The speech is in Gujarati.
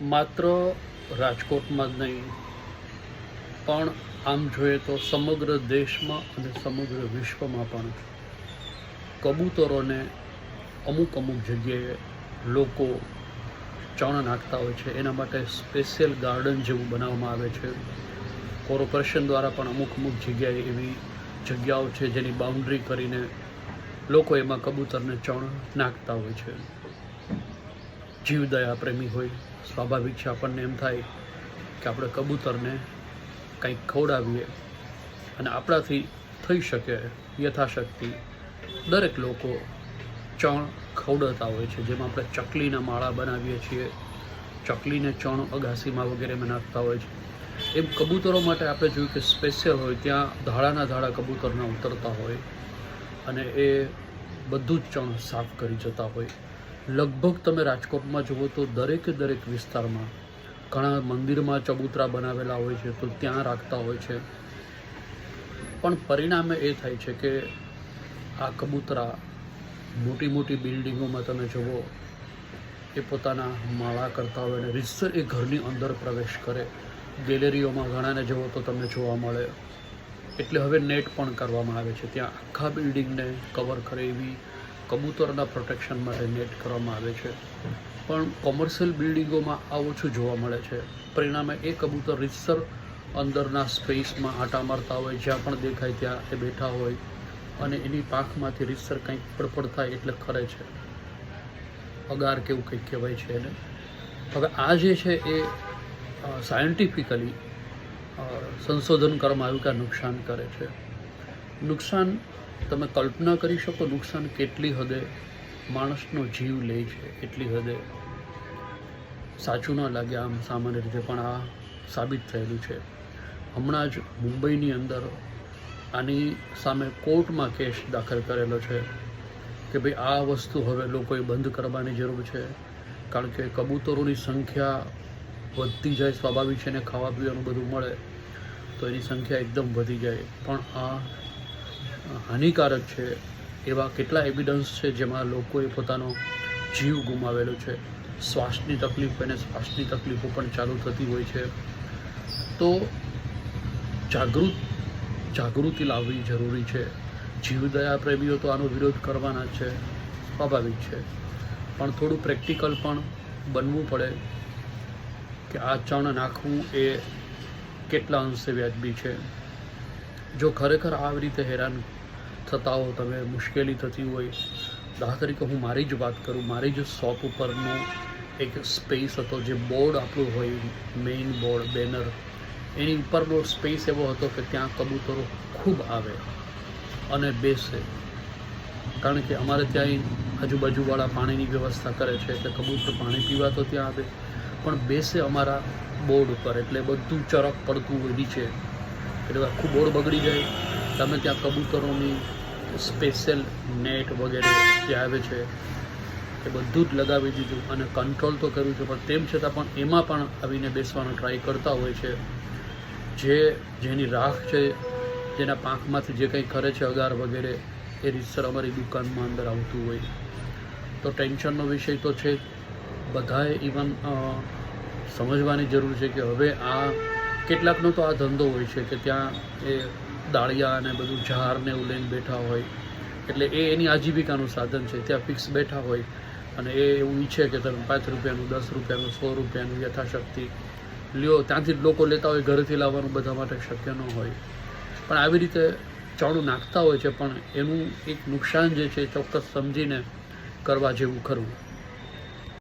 માત્ર રાજકોટમાં જ નહીં પણ આમ જોઈએ તો સમગ્ર દેશમાં અને સમગ્ર વિશ્વમાં પણ કબૂતરોને અમુક જગ્યાએ લોકો ચણ નાખતા હોય છે. એના માટે સ્પેશિયલ ગાર્ડન જેવું બનાવવામાં આવે છે. કોર્પોરેશન દ્વારા પણ અમુક જગ્યાએ એવી જગ્યાઓ છે જેની બાઉન્ડ્રી કરીને લોકો એમાં કબૂતરને ચણ નાખતા હોય છે. જીવદયા પ્રેમી હોય, સ્વાભાવિક છે, આપણને એમ થાય કે આપણે કબૂતરને કંઈક ખવડાવીએ અને આપણાથી થઈ શકે યથાશક્તિ દરેક લોકો ચણ ખવડાવતા હોય છે. જેમાં આપણે ચકલીના માળા બનાવીએ છીએ, ચકલીને ચણ અગાસીમાં વગેરેમાં નાખતા હોય છે. એમ કબૂતરો માટે આપણે જોયું કે સ્પેશિયલ હોય ત્યાં ધાડા કબૂતરના ઉતરતા હોય અને એ બધું જ ચણ સાફ કરી જતા હોય. લગભગ તમે રાજકોટમાં જુઓ તો દરેક વિસ્તારમાં ઘણા મંદિરમાં ચબૂતરા બનાવેલા હોય છે તો ત્યાં રાખતા હોય છે. પણ પરિણામે એ થાય છે કે આ કબૂતરા મોટી બિલ્ડિંગોમાં તમે જુઓ એ પોતાના માળા કરતા હોય અને રીતસર એ ઘરની અંદર પ્રવેશ કરે. ગેલેરીઓમાં ઘણાને જુઓ તો તમને જોવા મળે. એટલે હવે નેટ પણ કરવામાં આવે છે, ત્યાં આખા બિલ્ડિંગને કવર કરે એવી કબૂતરના પ્રોટેક્શન માટે નેટ કરવામાં આવે છે. પણ કોમર્શિયલ બિલ્ડિંગોમાં આ ઓછું જોવા મળે છે. પરિણામે એ કબૂતર રીતસર અંદરના સ્પેસમાં આંટા મારતા હોય, જ્યાં પણ દેખાય ત્યાં એ બેઠા હોય અને એની પાંખમાંથી રીતસર કંઈક પડપડ થાય એટલે ખરે છે. અગાર કેવું કંઈક કહેવાય છે એને. હવે આ જે છે એ સાયન્ટિફિકલી સંશોધન કરવામાં આવ્યું કે આ નુકસાન કરે છે. નુકસાન તમે કલ્પના કરી શકો નુકસાન કેટલી હદે માણસનો જીવ લે છે. એટલી હદે સાચું ન લાગે આમ સામાન્ય રીતે, પણ આ સાબિત થયેલું છે. હમણાં જ મુંબઈની અંદર આની સામે કોર્ટમાં કેસ દાખલ કરેલો છે કે ભાઈ આ વસ્તુ હવે લોકોએ બંધ કરવાની જરૂર છે. કારણ કે કબૂતરોની સંખ્યા વધતી જાય, સ્વાભાવિક છે, ને ખાવા પીવાનું બધું મળે તો એની સંખ્યા એકદમ વધી જાય. પણ આ હાનિકારક છે. એવા કેટલા એવિડન્સ છે જેમાં લોકોએ પોતાનો જીવ ગુમાવેલો છે. શ્વાસની તકલીફ અને શ્વાસની તકલીફો પણ ચાલુ થતી હોય છે. તો જાગૃતિ લાવવી જરૂરી છે. જીવદયા પ્રેમીઓ તો આનો વિરોધ કરવાના જ છે, સ્વાભાવિક છે, પણ થોડું પ્રેક્ટિકલ પણ બનવું પડે કે આ ચણ નાખવું એ કેટલા અંશે વ્યાજબી છે. જો ખરેખર આવી રીતે હેરાન થતા હો તમે, મુશ્કેલી થતી હોય, દાખલા તરીકે હું મારી જ વાત કરું, મારી જ શોપ ઉપરનો એક સ્પેસ હતો, જે બોર્ડ આપણું હોય મેઇન બોર્ડ બેનર, એની ઉપરનો સ્પેસ એવો હતો કે ત્યાં કબૂતરો ખૂબ આવે અને બેસે. કારણ કે અમારે ત્યાં આજુબાજુવાળા પાણીની વ્યવસ્થા કરે છે એટલે કબૂતર પાણી પીવા તો ત્યાં આવે પણ બેસે અમારા બોર્ડ ઉપર. એટલે બધું ચરક પડતું હોય નીચે, એટલે આખું બોર્ડ બગડી જાય. તમે ત્યાં કબૂતરોની સ્પેશિયલ નેટ વગેરે જે આવે છે એ બધું જ લગાવી દીધું અને કંટ્રોલ તો કર્યું છે, પણ તેમ છતાં પણ એમાં પણ આવીને બેસવાનો ટ્રાય કરતા હોય છે. જેની રાખ છે, જેના પાંખમાંથી જે કંઈ ખરે છે અગાર વગેરે, એ રીતસર અમારી દુકાનમાં અંદર આવતું હોય. તો ટેન્શનનો વિષય તો છે. બધાએ ઇવન સમજવાની જરૂર છે કે હવે આ કેટલાકનો તો આ ધંધો હોય છે કે ત્યાં એ દાળિયા અને બધું ઝાર ને એવું લઈને બેઠા હોય, એટલે એ એની આજીવિકાનું સાધન છે. ત્યાં ફિક્સ બેઠા હોય અને એ એવું ઈચ્છે કે તમે 5 રૂપિયાનું, 10 રૂપિયાનું, 100 રૂપિયાનું યથાશક્તિ લ્યો. ત્યાંથી જ લોકો લેતા હોય, ઘરેથી લાવવાનું બધા માટે શક્ય ન હોય. પણ આવી રીતે ચણ નાખતા હોય છે, પણ એનું એક નુકસાન જે છે ચોક્કસ સમજીને કરવા જેવું ખરું.